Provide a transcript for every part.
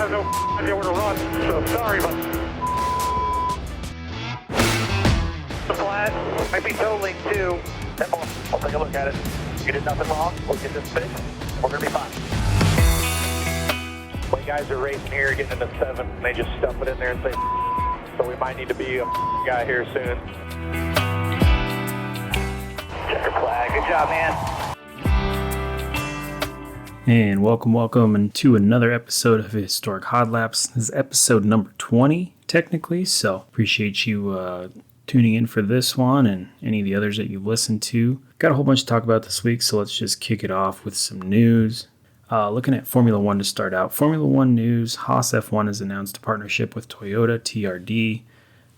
have no idea where to run, so sorry, but the flat might be totaling too. I'll take a look at it. You did nothing wrong. We'll get this fixed. We're gonna be fine. Well, you guys are racing here, getting into 7, and they just stuff it in there and say, so we might need to be a guy here soon. Checker flag. Good job, man. And welcome to another episode of Historic Hot Laps. This is episode number 20, technically, so appreciate you tuning in for this one and any of the others that you've listened to. Got a whole bunch to talk about this week, so let's just kick it off with some news. Looking at Formula One to start out. Formula One news, Haas F1 has announced a partnership with Toyota TRD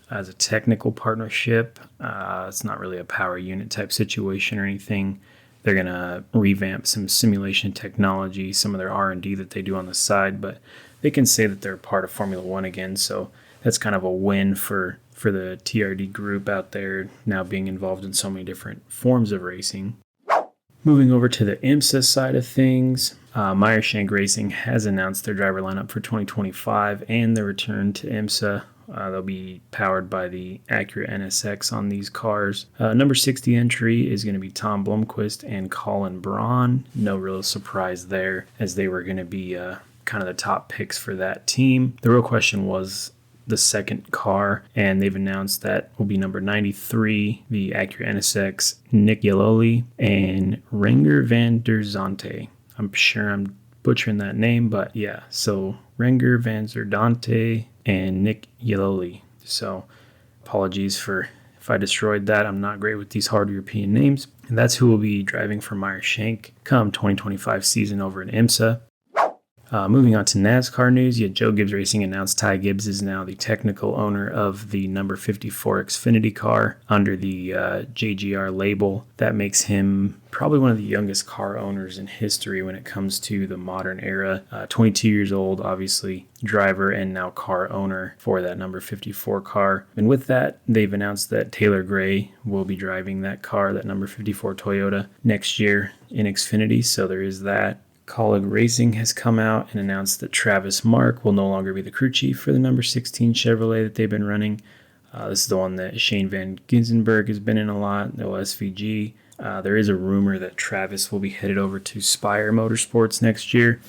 as a technical partnership. It's not really a power unit type situation or anything. They're going to revamp some simulation technology, some of their R&D that they do on the side, but they can say that they're part of Formula One again, so that's kind of a win for the TRD group out there now being involved in so many different forms of racing. Moving over to the IMSA side of things, Meyer-Shank Racing has announced their driver lineup for 2025 and their return to IMSA. They'll be powered by the Acura NSX on these cars. Number 60 entry is going to be Tom Blomqvist and Colin Braun. No real surprise there, as they were going to be kind of the top picks for that team. The real question was the second car, and they've announced that will be number 93, the Acura NSX, Nick Yaloli, and Renger van der Zante. I'm sure I'm butchering that name, but yeah, so Renger van der Zante and Nick Yaloli. So apologies for if I destroyed that. I'm not great with these hard European names. And that's who will be driving for Meyer-Shank come 2025 season over in IMSA. Moving on to NASCAR news, Joe Gibbs Racing announced Ty Gibbs is now the technical owner of the number 54 Xfinity car under the JGR label. That makes him probably one of the youngest car owners in history when it comes to the modern era. 22 years old, obviously, driver and now car owner for that number 54 car. And with that, they've announced that Taylor Gray will be driving that car, that number 54 Toyota, next year in Xfinity. So there is that. Colleague Racing has come out and announced that Travis Mark will no longer be the crew chief for the number 16 Chevrolet that they've been running. This is the one that Shane Van Gisbergen has been in a lot, no SVG. There is a rumor that Travis will be headed over to Spire Motorsports next year.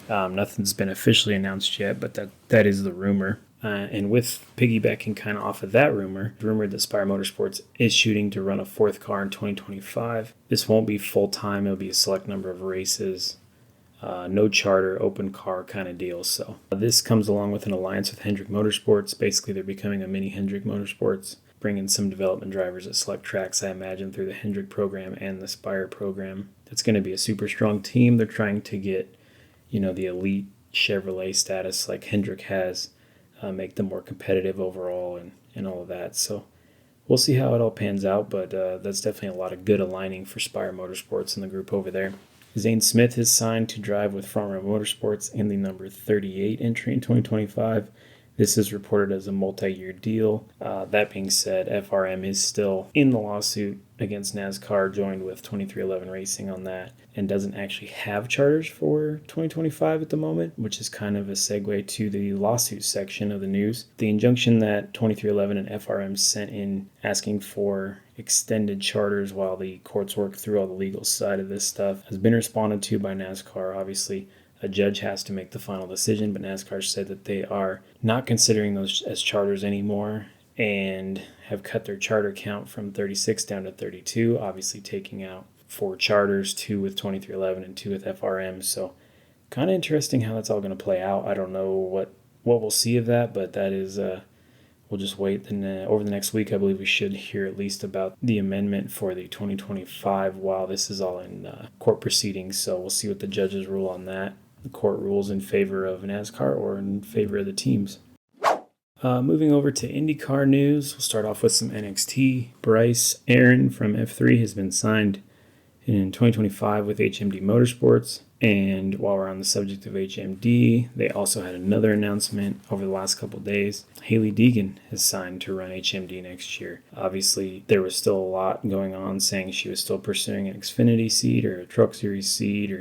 Nothing's been officially announced yet, but that is the rumor. And with piggybacking kind of off of that rumor, rumored that Spire Motorsports is shooting to run a fourth car in 2025. This won't be full-time. It'll be a select number of races. No charter, open car kind of deal. So this comes along with an alliance with Hendrick Motorsports. Basically, they're becoming a mini Hendrick Motorsports, bringing some development drivers at select tracks, I imagine, through the Hendrick program and the Spire program. That's going to be a super strong team. They're trying to get, the elite Chevrolet status like Hendrick has, make them more competitive overall and all of that. So we'll see how it all pans out, but that's definitely a lot of good aligning for Spire Motorsports and the group over there. Zane Smith is signed to drive with Front Row Motorsports in the number 38 entry in 2025. This is reported as a multi-year deal. That being said, FRM is still in the lawsuit against NASCAR, joined with 2311 Racing on that, and doesn't actually have charters for 2025 at the moment, which is kind of a segue to the lawsuit section of the news. The injunction that 2311 and FRM sent in asking for extended charters while the courts work through all the legal side of this stuff has been responded to by NASCAR. Obviously, a judge has to make the final decision, but NASCAR said that they are not considering those as charters anymore and have cut their charter count from 36 down to 32, obviously taking out 4 charters, 2 with 2311 and 2 with FRM. So kind of interesting how that's all going to play out. I don't know what we'll see of that, but that is we'll just wait. And over the next week, I believe we should hear at least about the amendment for the 2025 while this is all in court proceedings. So we'll see what the judges rule on that. The court rules in favor of NASCAR or in favor of the teams. Moving over to IndyCar news, we'll start off with some NXT. Bryce Aaron from F3 has been signed in 2025 with HMD Motorsports. And while we're on the subject of HMD, they also had another announcement over the last couple of days. Hailie Deegan has signed to run HMD next year. Obviously, there was still a lot going on saying she was still pursuing an Xfinity seat or a Truck Series seat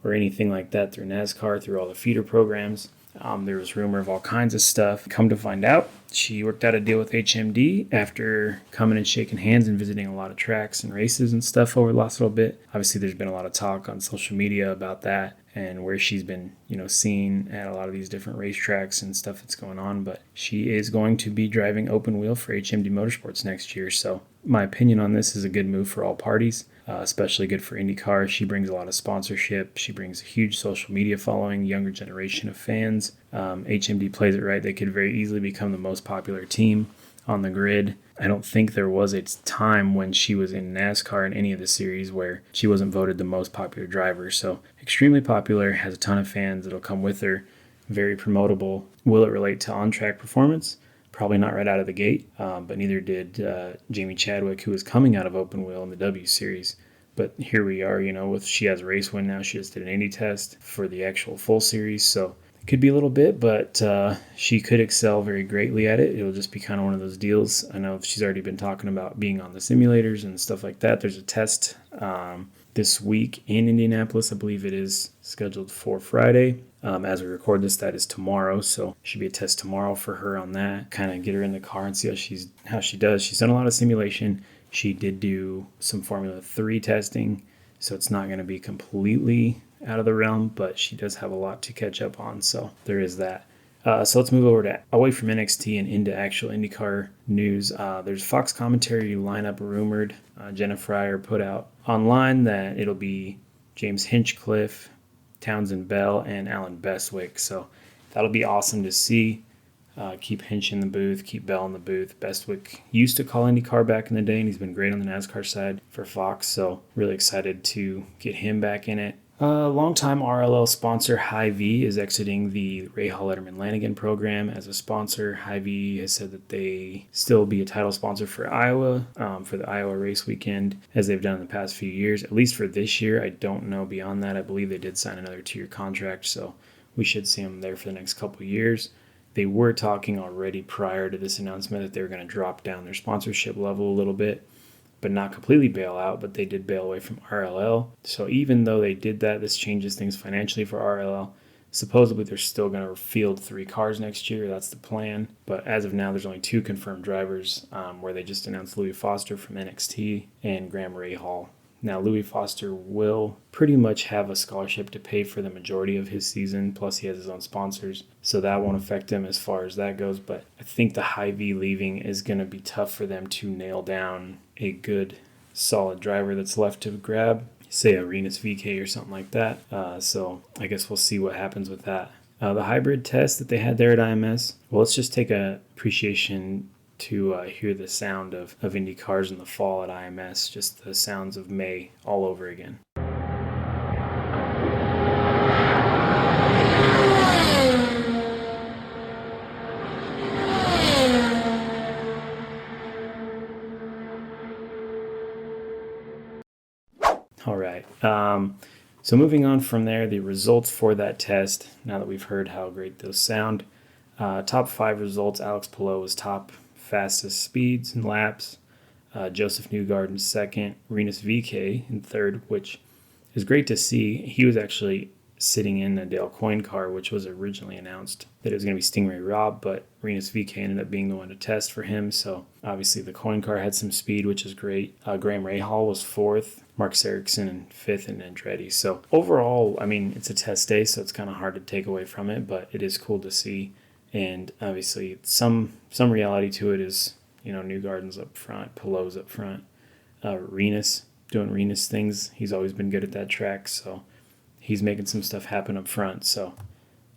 or anything like that through NASCAR, through all the feeder programs. There was rumor of all kinds of stuff. Come to find out, she worked out a deal with HMD after coming and shaking hands and visiting a lot of tracks and races and stuff over the last little bit. Obviously, there's been a lot of talk on social media about that and where she's been, seen at a lot of these different racetracks and stuff that's going on. But she is going to be driving open wheel for HMD Motorsports next year. So my opinion on this is a good move for all parties. Especially good for IndyCar. She brings a lot of sponsorship. She brings a huge social media following, younger generation of fans. HMD plays it right. They could very easily become the most popular team on the grid. I don't think there was a time when she was in NASCAR in any of the series where she wasn't voted the most popular driver. So extremely popular, has a ton of fans that'll come with her, very promotable. Will it relate to on-track performance? Probably not right out of the gate, but neither did Jamie Chadwick, who was coming out of open wheel in the W Series. But here we are, with she has a race win now. She just did an Indy test for the actual full series, so it could be a little bit, but she could excel very greatly at it. It'll just be kind of one of those deals. I know she's already been talking about being on the simulators and stuff like that. There's a test this week in Indianapolis. I believe it is scheduled for Friday. As we record this, that is tomorrow, so should be a test tomorrow for her on that. Kind of get her in the car and see how she does. She's done a lot of simulation. She did do some Formula 3 testing, so it's not going to be completely out of the realm, but she does have a lot to catch up on, so there is that. So let's move over to away from NXT and into actual IndyCar news. There's Fox commentary lineup rumored. Jenna Fryer put out online that it'll be James Hinchcliffe, Townsend Bell, and Alan Bestwick. So that'll be awesome to see. Keep Hinch in the booth, keep Bell in the booth. Bestwick used to call IndyCar back in the day, and he's been great on the NASCAR side for Fox. So really excited to get him back in it. Longtime RLL sponsor Hy-Vee is exiting the Rahal Letterman Lanigan program as a sponsor. Hy-Vee has said that they still be a title sponsor for Iowa, for the Iowa race weekend, as they've done in the past few years, at least for this year. I don't know beyond that. I believe they did sign another 2-year contract, so we should see them there for the next couple of years. They were talking already prior to this announcement that they were going to drop down their sponsorship level a little bit, but not completely bail out, but they did bail away from RLL. So even though they did that, this changes things financially for RLL. Supposedly they're still going to field 3 cars next year. That's the plan. But as of now, there's only 2 confirmed drivers, where they just announced Louis Foster from NXT and Graham Rahal. Now, Louis Foster will pretty much have a scholarship to pay for the majority of his season, plus he has his own sponsors, so that won't affect him as far as that goes. But I think the Hy-Vee leaving is going to be tough for them to nail down a good, solid driver that's left to grab, say a Rinus VeeKay or something like that. So I guess we'll see what happens with that. The hybrid test that they had there at IMS, well, let's just take a appreciation to hear the sound of Indy cars in the fall at IMS, just the sounds of May all over again. All right. So moving on from there, the results for that test, now that we've heard how great those sound. Top 5 results, Alex Palou was top fastest speeds and laps. Joseph Newgarden second, Rinus VeeKay in third, which is great to see. He was actually sitting in a Dale Coyne car, which was originally announced that it was going to be Stingray Robb, but Rinus VeeKay ended up being the one to test for him. So obviously the Coyne car had some speed, which is great. Graham Rahal was 4th, Marcus Ericsson in 5th, and Andretti. So overall, I mean, it's a test day, so it's kind of hard to take away from it, but it is cool to see. And obviously some reality to it is, Newgarden's up front, Palou's up front, Rinus doing Rinus things. He's always been good at that track, so he's making some stuff happen up front. So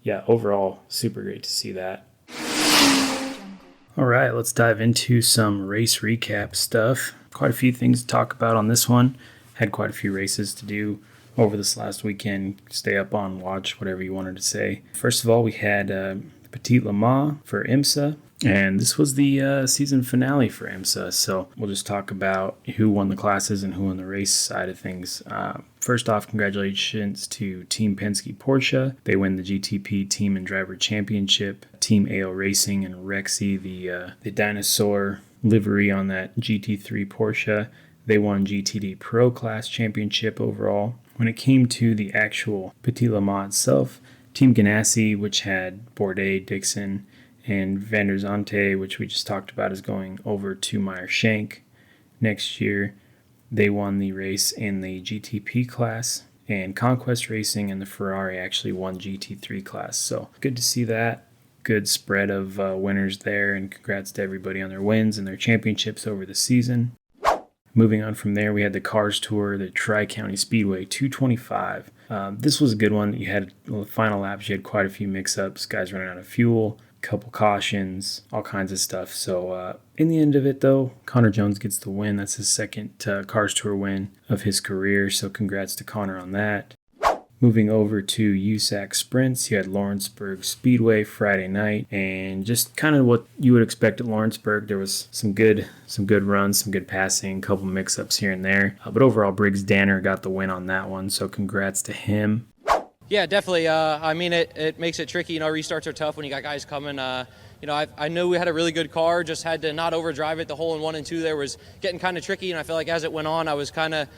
yeah, overall, super great to see that. All right, let's dive into some race recap stuff. Quite a few things to talk about on this one. Had quite a few races to do over this last weekend. Stay up on, watch, whatever you wanted to say. First of all, we had Petit Le Mans for IMSA, and this was the season finale for IMSA, so we'll just talk about who won the classes and who won the race side of things. First off, congratulations to Team Penske Porsche. They win the GTP Team and Driver Championship. Team AO Racing and Rexy, the dinosaur livery on that GT3 Porsche, they won GTD Pro Class Championship overall. When it came to the actual Petit Le Mans itself, Team Ganassi, which had Bourdais, Dixon, and Van der Zonte, which we just talked about, is going over to Meyer Shank next year. They won the race in the GTP class, and Conquest Racing and the Ferrari actually won GT3 class. So good to see that. Good spread of winners there, and congrats to everybody on their wins and their championships over the season. Moving on from there, we had the Cars Tour, the Tri-County Speedway 225. This was a good one. You had the final laps, you had quite a few mix-ups, guys running out of fuel, couple cautions, all kinds of stuff. So in the end of it, though, Connor Jones gets the win. That's his second Cars Tour win of his career, so congrats to Connor on that. Moving over to USAC Sprints, you had Lawrenceburg Speedway Friday night, and just kind of what you would expect at Lawrenceburg. There was some good runs, some good passing, a couple mix-ups here and there. But overall, Briggs Danner got the win on that one, so congrats to him. Yeah, definitely. I mean, it makes it tricky. Restarts are tough when you got guys coming. I know we had a really good car, just had to not overdrive it. The hole in 1 and 2 there was getting kind of tricky, and I feel like as it went on, I was kind of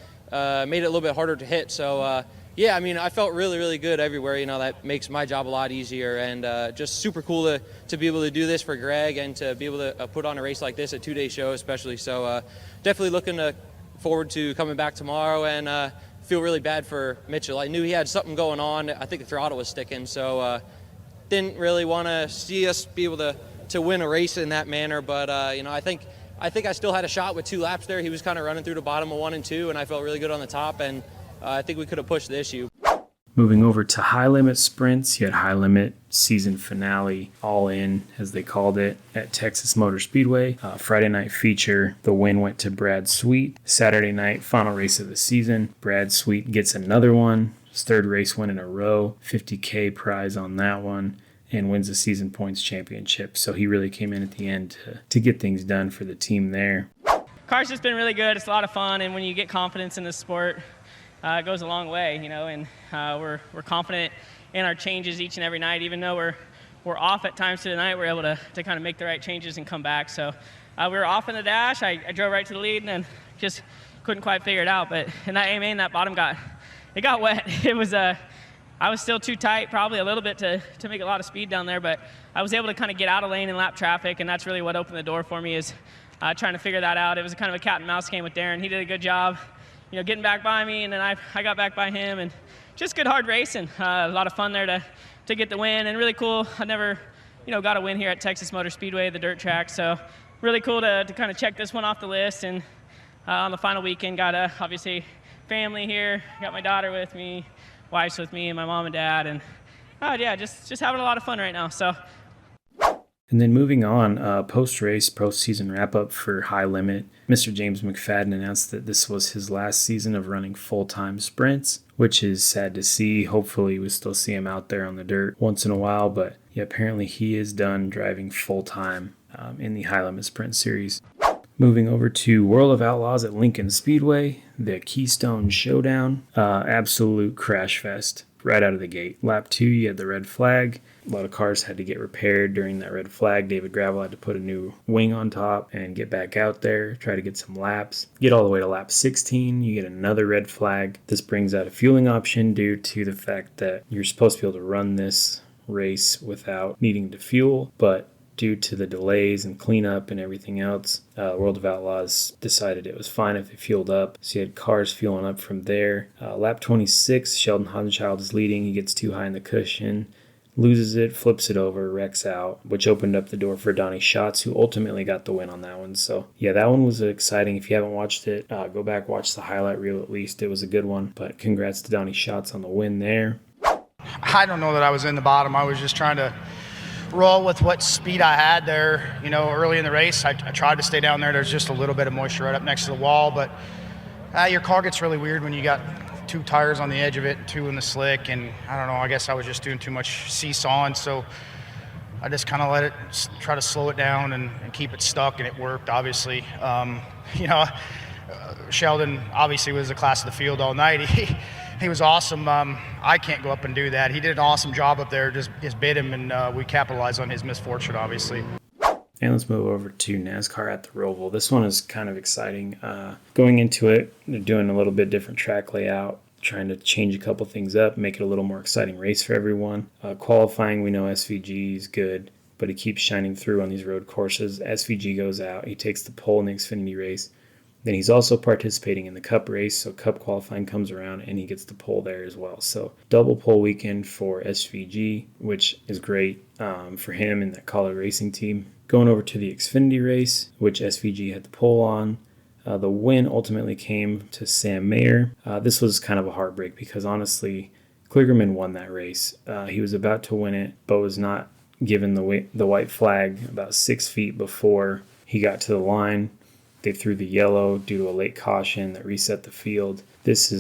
made it a little bit harder to hit. So, yeah, I mean, I felt really, really good everywhere. That makes my job a lot easier, and just super cool to be able to do this for Greg and to be able to put on a race like this, a 2-day show especially. So definitely looking forward to coming back tomorrow, and feel really bad for Mitchell. I knew he had something going on. I think the throttle was sticking, so didn't really want to see us be able to win a race in that manner. But I think I still had a shot with 2 laps there. He was kind of running through the bottom of 1 and 2, and I felt really good on the top, and I think we could have pushed the issue. Moving over to High Limit Sprints, you had High Limit season finale, all in, as they called it, at Texas Motor Speedway. Friday night feature, the win went to Brad Sweet. Saturday night, final race of the season, Brad Sweet gets another one, his 3rd race win in a row, $50K prize on that one, and wins the season points championship. So he really came in at the end to get things done for the team there. Car's just been really good. It's a lot of fun, and when you get confidence in this sport, it goes a long way, and we're confident in our changes each and every night. Even though we're off at times tonight, we're able to kind of make the right changes and come back. So we were off in the dash. I drove right to the lead and then just couldn't quite figure it out. But in that AMA, that bottom got wet. It was I was still too tight, probably a little bit to make a lot of speed down there. But I was able to kind of get out of lane and lap traffic, and that's really what opened the door for me, is trying to figure that out. It was kind of a cat and mouse game with Darren. He did a good job, getting back by me, and then I got back by him, and just good hard racing. A lot of fun there to get the win, and really cool. I never, got a win here at Texas Motor Speedway, the dirt track, so really cool to kind of check this one off the list. And on the final weekend, got obviously family here, got my daughter with me, wife's with me, and my mom and dad, and yeah, just having a lot of fun right now. So. And then moving on, post-race, post-season wrap-up for High Limit, Mr. James McFadden announced that this was his last season of running full-time sprints, which is sad to see. Hopefully we still see him out there on the dirt once in a while, but yeah, apparently he is done driving full-time in the High Limit Sprint Series. Moving over to World of Outlaws at Lincoln Speedway, the Keystone Showdown, absolute crash fest right out of the gate. Lap 2, you had the red flag. A lot of cars had to get repaired during that red flag. David Gravel had to put a new wing on top and get back out there, try to get some laps. Get all the way to lap 16, you get another red flag. This brings out a fueling option due to the fact that you're supposed to be able to run this race without needing to fuel, but due to the delays and cleanup and everything else, World of Outlaws decided it was fine if it fueled up. So you had cars fueling up from there. Lap 26, Sheldon Hodenschild is leading. He gets too high in the cushion, loses it, flips it over, wrecks out, which opened up the door for Donnie Schatz, who ultimately got the win on that one. So yeah, that one was exciting. If you haven't watched it, go back, watch the highlight reel at least. It was a good one, but congrats to Donnie Schatz on the win there. I don't know that I was in the bottom. I was just trying to roll with what speed I had there, early in the race. I tried to stay down there. There's just a little bit of moisture right up next to the wall, but your car gets really weird when you got 2 tires on the edge of it, 2 in the slick, and I don't know, I guess I was just doing too much seesawing, so I just kind of let it try to slow it down and keep it stuck, and it worked, obviously. Sheldon obviously was the class of the field all night. He was awesome. I can't go up and do that. He did an awesome job up there, just bit him, and we capitalized on his misfortune, obviously. And let's move over to NASCAR at the Roval. This one is kind of exciting. Going into it, they're doing a little bit different track layout, trying to change a couple things up, make it a little more exciting race for everyone. Qualifying, we know SVG is good, but he keeps shining through on these road courses. SVG goes out, he takes the pole in the Xfinity race. Then he's also participating in the Cup race, so Cup qualifying comes around and he gets the pole there as well. So double pole weekend for SVG, which is great for him and that Colorado racing team. Going over to the Xfinity race, which SVG had the pole on. The win ultimately came to Sam Mayer. This was kind of a heartbreak because honestly, Kligerman won that race. He was about to win it, but was not given the white flag about 6 feet before he got to the line. They threw the yellow due to a late caution that reset the field. This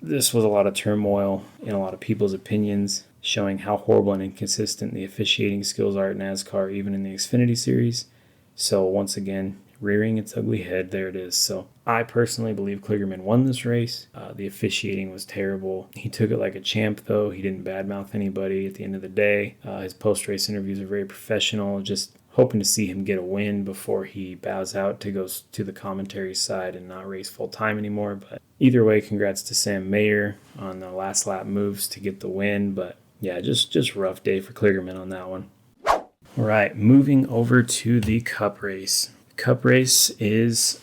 was a lot of turmoil in a lot of people's opinions, showing how horrible and inconsistent the officiating skills are at NASCAR, even in the Xfinity Series. So once again, rearing its ugly head, there it is. So I personally believe Kligerman won this race. The officiating was terrible. He took it like a champ, though. He didn't badmouth anybody at the end of the day. His post-race interviews are very professional. Just hoping to see him get a win before he bows out to go to the commentary side and not race full-time anymore. But either way, congrats to Sam Mayer on the last lap moves to get the win. But yeah, just rough day for Kligerman on that one. All right, moving over to the Cup race. Cup race is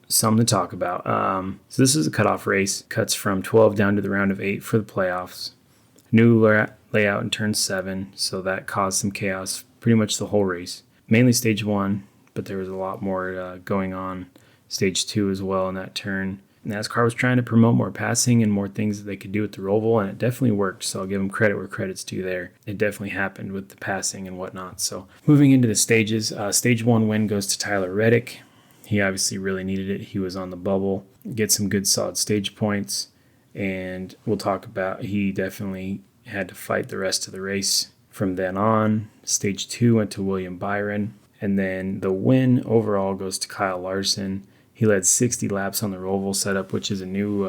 something to talk about. So this is a cutoff race. Cuts from 12 down to the round of 8 for the playoffs. New layout in turn 7, so that caused some chaos pretty much the whole race. Mainly stage 1, but there was a lot more going on stage 2 as well in that turn. NASCAR was trying to promote more passing and more things that they could do with the Roval, and it definitely worked, so I'll give them credit where credit's due there. It definitely happened with the passing and whatnot. So moving into the stages, stage 1 win goes to Tyler Reddick. He obviously really needed it. He was on the bubble. Get some good solid stage points, and we'll talk about he definitely had to fight the rest of the race. From then on, stage 2 went to William Byron, and then the win overall goes to Kyle Larson. He led 60 laps on the Roval setup, which is a new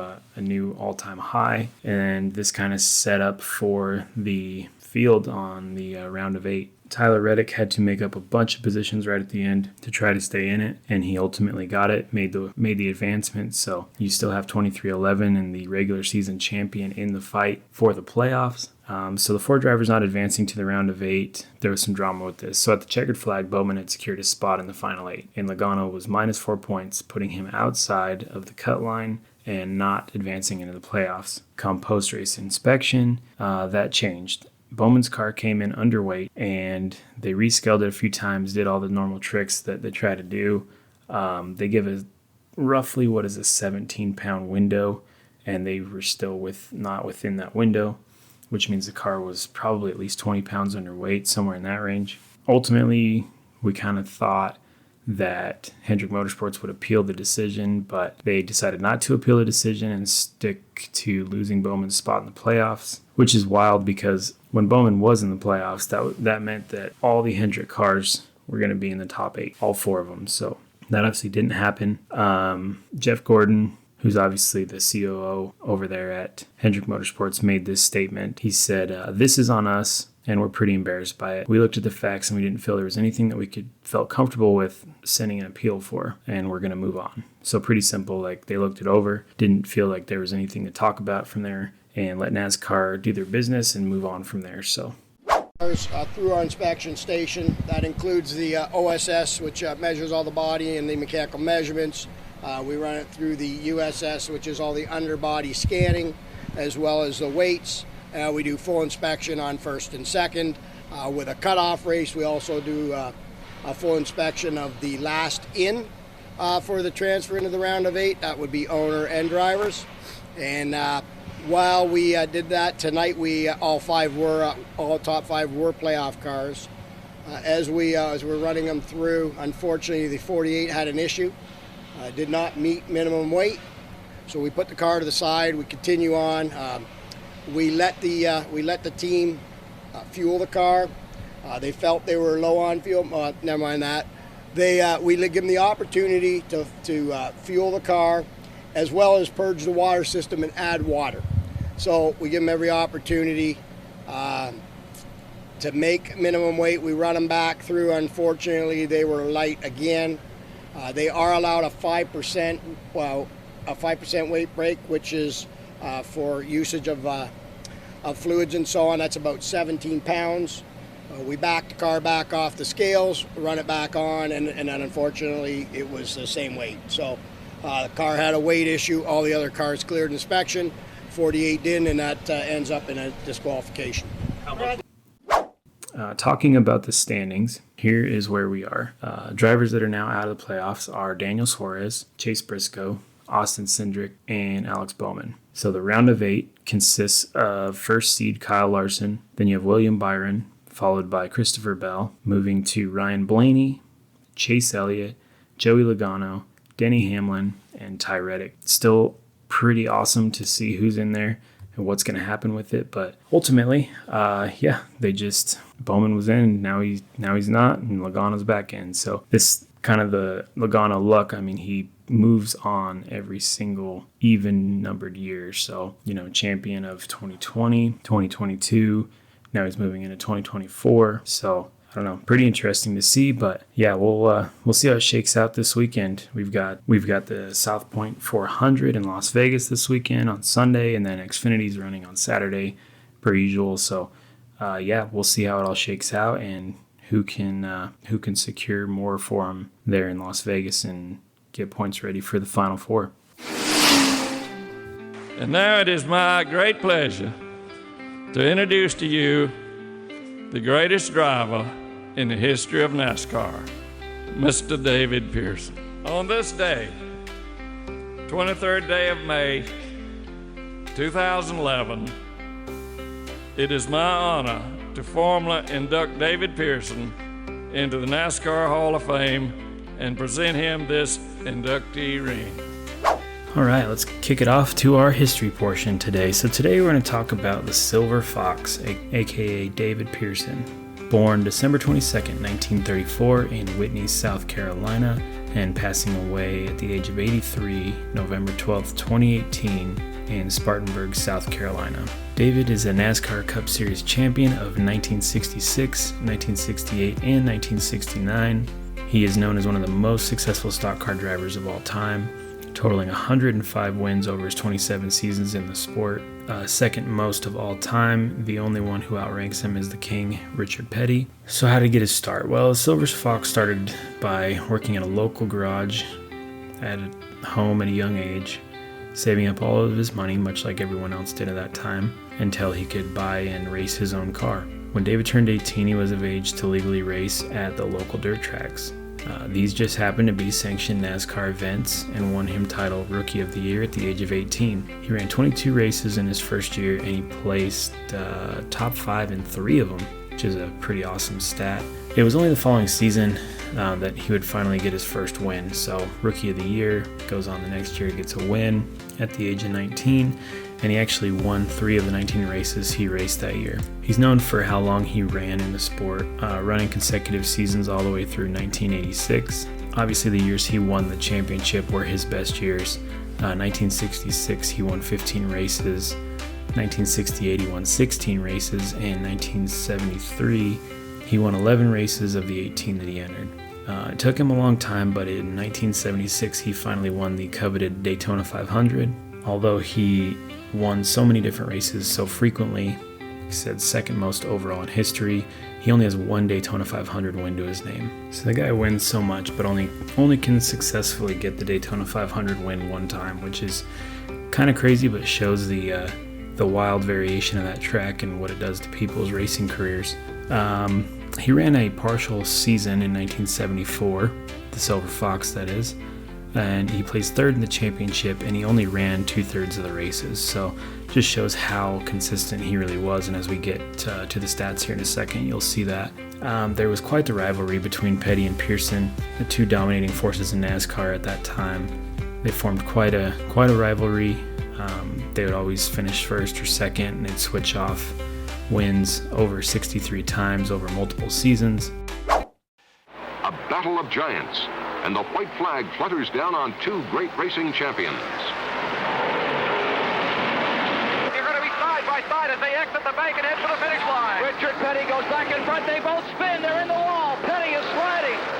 all-time high, and this kind of set up for the field on the round of 8. Tyler Reddick had to make up a bunch of positions right at the end to try to stay in it, and he ultimately got it, made the advancement. So you still have 23-11 and the regular season champion in the fight for the playoffs. So the 4 drivers not advancing to the round of 8, there was some drama with this. So at the checkered flag, Bowman had secured his spot in the final 8, and Logano was minus 4 points, putting him outside of the cut line and not advancing into the playoffs. Come post-race inspection, that changed. Bowman's car came in underweight, and they rescaled it a few times, did all the normal tricks that they try to do. They give a roughly, a 17-pound window, and they were still not within that window, which means the car was probably at least 20 pounds underweight, somewhere in that range. Ultimately, we kind of thought that Hendrick Motorsports would appeal the decision, but they decided not to appeal the decision and stick to losing Bowman's spot in the playoffs, which is wild because when Bowman was in the playoffs, that meant that all the Hendrick cars were going to be in the top 8, all 4 of them. So that obviously didn't happen. Jeff Gordon, who's obviously the COO over there at Hendrick Motorsports, made this statement. He said, "This is on us, and we're pretty embarrassed by it. We looked at the facts, and we didn't feel there was anything that we felt comfortable with sending an appeal for, and we're going to move on." So pretty simple. Like, they looked it over, didn't feel like there was anything to talk about from there, and let NASCAR do their business and move on from there. So through our inspection station, that includes the OSS, which measures all the body and the mechanical measurements. We run it through the USS, which is all the underbody scanning, as well as the weights. We do full inspection on first and second. With a cutoff race, we also do a full inspection of the last in for the transfer into the round of 8. That would be owner and drivers. And while we did that tonight, all top 5 were playoff cars. As we're running them through, unfortunately, the 48 had an issue. Did not meet minimum weight, so we put the car to the side. We continue on. We let the team fuel the car. They felt they were low on fuel. Never mind that. We give them the opportunity to fuel the car, as well as purge the water system and add water. So we give them every opportunity to make minimum weight. We run them back through. Unfortunately, they were light again. They are allowed a 5% weight break, which is for usage of fluids and so on. That's about 17 pounds. We back the car back off the scales, run it back on, and then unfortunately it was the same weight. So the car had a weight issue. All the other cars cleared inspection. 48 didn't, and that ends up in a disqualification. Talking about the standings, here is where we are. Drivers that are now out of the playoffs are Daniel Suarez, Chase Briscoe, Austin Cindric, and Alex Bowman. So the round of 8 consists of first seed Kyle Larson, then you have William Byron, followed by Christopher Bell, moving to Ryan Blaney, Chase Elliott, Joey Logano, Denny Hamlin, and Ty Reddick. Still pretty awesome to see who's in there and what's going to happen with it, but ultimately, Bowman was in, now he's not, and Logano's back in. So this kind of the Logano luck. I mean, he moves on every single even numbered year. So, champion of 2020, 2022. Now he's moving into 2024. So I don't know, pretty interesting to see. But yeah, we'll see how it shakes out this weekend. We've got the South Point 400 in Las Vegas this weekend on Sunday, and then Xfinity's running on Saturday, per usual. So we'll see how it all shakes out and who can secure more for him there in Las Vegas and get points ready for the Final Four. And now it is my great pleasure to introduce to you the greatest driver in the history of NASCAR, Mr. David Pearson. On this day, 23rd day of May, 2011, it is my honor to formally induct David Pearson into the NASCAR Hall of Fame and present him this inductee ring. All right, let's kick it off to our history portion today. So today we're going to talk about the Silver Fox, aka David Pearson. Born December 22nd, 1934 in Whitney, South Carolina, and passing away at the age of 83, November 12th, 2018 in Spartanburg, South Carolina. David is a NASCAR Cup Series champion of 1966, 1968, and 1969. He is known as one of the most successful stock car drivers of all time, totaling 105 wins over his 27 seasons in the sport. Second most of all time. The only one who outranks him is the King, Richard Petty. So how did he get his start? Well, Silver Fox started by working at a local garage at a home at a young age, saving up all of his money, much like everyone else did at that time, until he could buy and race his own car. When David turned 18, he was of age to legally race at the local dirt tracks. These just happened to be sanctioned NASCAR events and won him title Rookie of the Year at the age of 18. He ran 22 races in his first year, and he placed top 5 in 3 of them, which is a pretty awesome stat. It was only the following season that he would finally get his first win. So Rookie of the Year, goes on the next year, gets a win at the age of 19, and he actually won 3 of the 19 races he raced that year. He's known for how long he ran in the sport, running consecutive seasons all the way through 1986. Obviously, the years he won the championship were his best years. 1966, he won 15 races. 1968, he won 16 races. And 1973, he won 11 races of the 18 that he entered. It took him a long time, but in 1976, he finally won the coveted Daytona 500. Although he won so many different races so frequently, he said second most overall in history, he only has 1 Daytona 500 win to his name. So the guy wins so much, but only can successfully get the Daytona 500 win 1 time, which is kind of crazy, but shows the wild variation of that track and what it does to people's racing careers. He ran a partial season in 1974, the Silver Fox that is, and he placed 3rd in the championship, and he only ran 2/3 of the races. So just shows how consistent he really was, and as we get to the stats here in a second, you'll see that. There was quite the rivalry between Petty and Pearson, the 2 dominating forces in NASCAR at that time. They formed quite a rivalry. They would always finish 1st or 2nd, and they'd switch off wins over 63 times over multiple seasons. A battle of giants, and the white flag flutters down on 2 great racing champions. You're going to be side by side as they exit the bank and head for the finish line. Richard Petty goes back in front. They both spin. They're in the wall. Petty is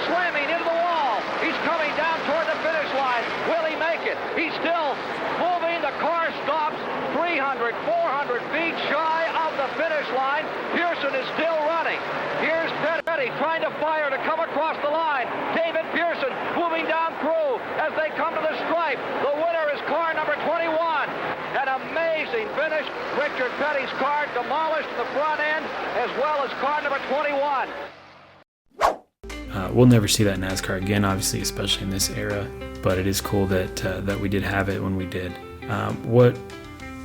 slamming into the wall. He's coming down toward the finish line. Will he make it? He's still moving. The car stops. feet shy of the finish line. Pearson is still running. Here's Petty trying to fire to come across the line. David Pearson moving down through as they come to the stripe. The winner is car number 21. An amazing finish. Richard Petty's car demolished the front end as well as car number 21. We'll never see that in NASCAR again, obviously, especially in this era. But it is cool that we did have it when we did. What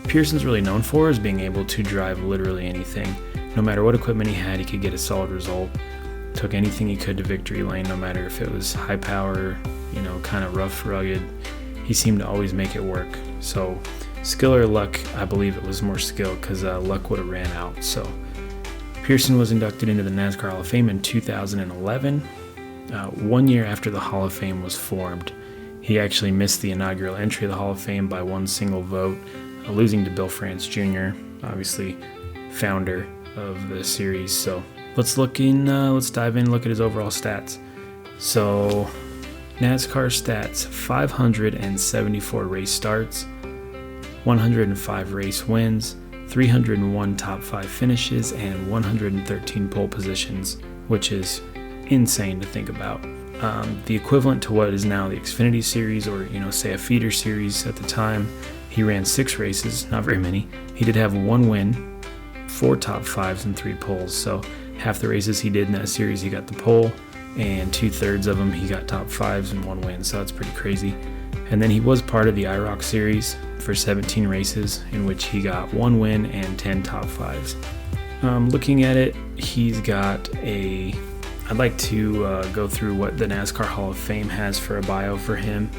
Pearson's really known for is being able to drive literally anything. No matter what equipment he had, he could get a solid result. Took anything he could to victory lane, no matter if it was high power, kind of rough, rugged. He seemed to always make it work. So skill or luck, I believe it was more skill because luck would have ran out. So Pearson was inducted into the NASCAR Hall of Fame in 2011, 1 year after the Hall of Fame was formed. He actually missed the inaugural entry of the Hall of Fame by one single vote, losing to Bill France Jr., obviously founder of the series. So let's dive in and look at his overall stats. So NASCAR stats: 574 race starts, 105 race wins, 301 top 5 finishes, and 113 pole positions, which is insane to think about. The equivalent to what is now the Xfinity Series, or say a feeder series at the time. He ran 6 races, not very many. He did have 1 win, 4 top 5s, and 3 poles. So half the races he did in that series, he got the pole, and 2/3 of them he got top 5s and 1 win. So that's pretty crazy. And then he was part of the IROC series for 17 races, in which he got 1 win and 10 top 5s. Looking at it, he's got I'd like to go through what the NASCAR Hall of Fame has for a bio for him.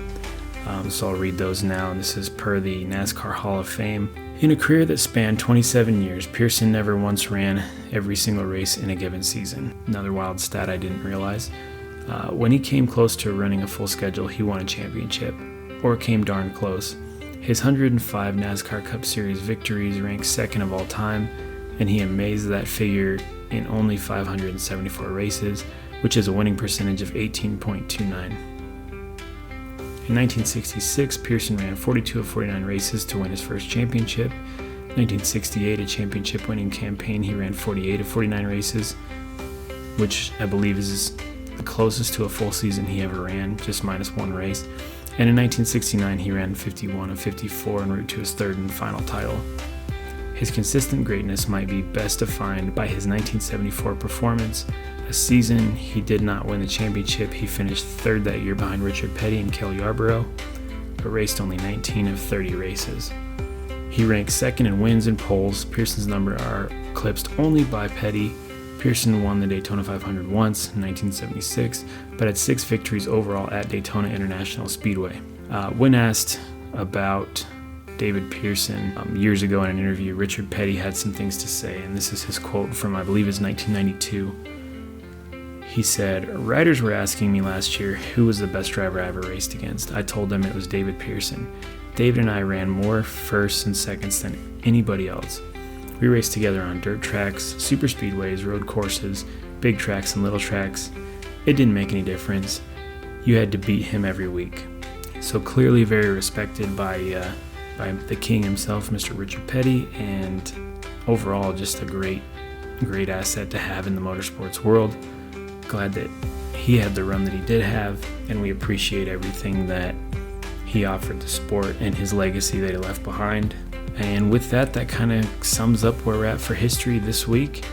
So I'll read those now. This is per the NASCAR Hall of Fame. In a career that spanned 27 years, Pearson never once ran every single race in a given season. Another wild stat I didn't realize. When he came close to running a full schedule, he won a championship, or came darn close. His 105 NASCAR Cup Series victories rank 2nd of all time, and he amazed that figure in only 574 races, which is a winning percentage of 18.29. In 1966, Pearson ran 42 of 49 races to win his first championship. 1968, a championship-winning campaign, he ran 48 of 49 races, which I believe is the closest to a full season he ever ran, just minus 1 race. And in 1969, he ran 51 of 54 en route to his 3rd and final title. His consistent greatness might be best defined by his 1974 performance. A season he did not win the championship. He finished 3rd that year behind Richard Petty and Kel Yarborough, but raced only 19 of 30 races. He ranked 2nd in wins and poles. Pearson's numbers are eclipsed only by Petty. Pearson won the Daytona 500 once in 1976, but had 6 victories overall at Daytona International Speedway. When asked about David Pearson years ago in an interview, Richard Petty had some things to say, and this is his quote from, I believe, it's 1992. He said, "Riders were asking me last year who was the best driver I ever raced against. I told them it was David Pearson. David and I ran more firsts and seconds than anybody else. We raced together on dirt tracks, super speedways, road courses, big tracks and little tracks. It didn't make any difference. You had to beat him every week." So clearly very respected by the king himself, Mr. Richard Petty, and overall just a great asset to have in the motorsports world. Glad that he had the run that he did have, and we appreciate everything that he offered the sport and his legacy that he left behind. And with that kind of sums up where we're at for history this week.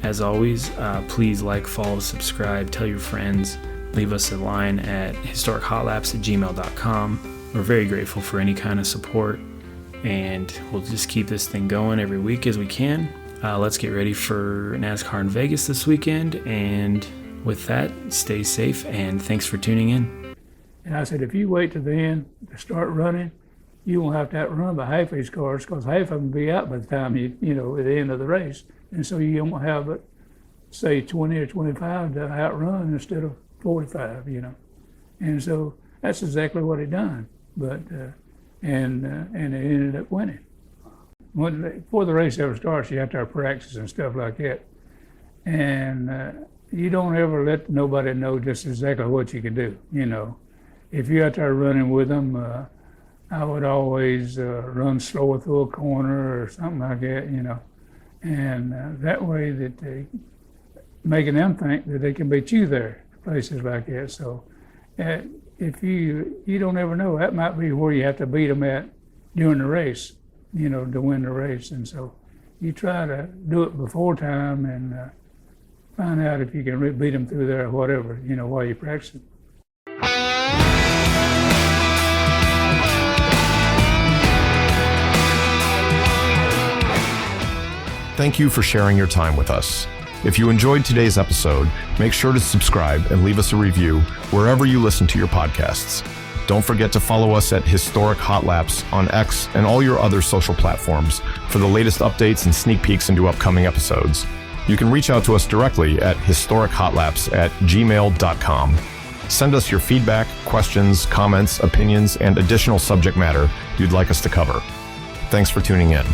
As always, please like, follow, subscribe, tell your friends, leave us a line at historichotlapse@gmail.com. We're very grateful for any kind of support, and we'll just keep this thing going every week as we can. Let's get ready for NASCAR in Vegas this weekend, and with that, stay safe, and thanks for tuning in. And I said, if you wait to the end to start running, you won't have to outrun by half these cars, because half of them will be out by the time at the end of the race. And so you won't have but say 20 or 25 to outrun instead of 45, And so that's exactly what he done. But and it ended up winning. Before the race ever starts, you have to have practice and stuff like that. And you don't ever let nobody know just exactly what you can do. If you're out there running with them, I would always run slower through a corner or something like that, and that way that they making them think that they can beat you there, places like that. So if you don't ever know, that might be where you have to beat them at during the race, to win the race. And so you try to do it before time and find out if you can beat them through there or whatever, while you're practicing. Thank you for sharing your time with us. If you enjoyed today's episode, make sure to subscribe and leave us a review wherever you listen to your podcasts. Don't forget to follow us at Historic Hot Laps on X and all your other social platforms for the latest updates and sneak peeks into upcoming episodes. You can reach out to us directly at historichotlaps@gmail.com. Send us your feedback, questions, comments, opinions, and additional subject matter you'd like us to cover. Thanks for tuning in.